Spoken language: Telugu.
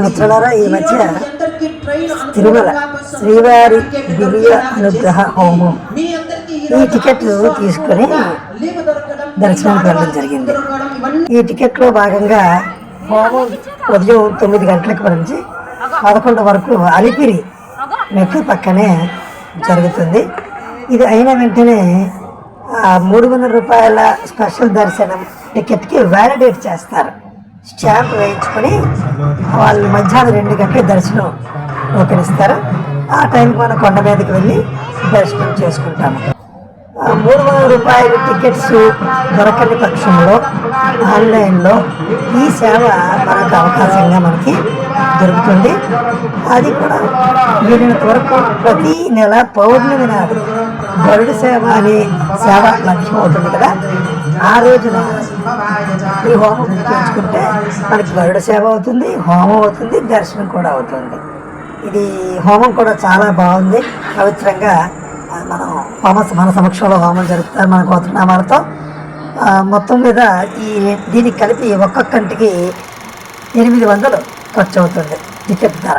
మిత్రులారా, ఈ మధ్య తిరుమల శ్రీవారి దివ్య అనుగ్రహ హోమం ఈ టికెట్లు తీసుకొని దర్శనానికి వెళ్ళడం జరిగింది. ఈ టికెట్లో భాగంగా హోమం ఉదయం 9 గంటలకు నుంచి 11 వరకు అలిపిరి మెట్ల పక్కనే జరుగుతుంది. ఇది అయిన వెంటనే 300 రూపాయల స్పెషల్ దర్శనం టికెట్కి వ్యాలిడేట్ చేస్తారు. స్టాంప్ వేయించుకొని వాళ్ళు మధ్యాహ్నం 2 గంటల దర్శనం ఓపెనిస్తారు. ఆ టైంకి మనం కొండ మీదకి వెళ్ళి దర్శనం చేసుకుంటాము. 300 రూపాయల టికెట్స్ దొరకని పక్షంలో ఆన్లైన్లో ఈ సేవ మనకు అవకాశంగా మనకి దొరుకుతుంది. అది కూడా వీలైనంత వరకు ప్రతి నెల పౌర్ణమి నాడు గరుడ సేవ అనే సేవ లభ్యమవుతుంది కదా, ఆ రోజున ఈ హోమం చేసుకుంటే మనకి గరుడ సేవ అవుతుంది, హోమం అవుతుంది, దర్శనం కూడా అవుతుంది. ఇది హోమం కూడా చాలా బాగుంది. పవిత్రంగా మనం మన సమక్షంలో హోమం జరుపుతారు మన గోత్రనామాలతో. మొత్తం మీద దీనికి కలిపి ఒక్కొక్కంటికి 800 ఖర్చు అవుతుంది టికెట్ ధర.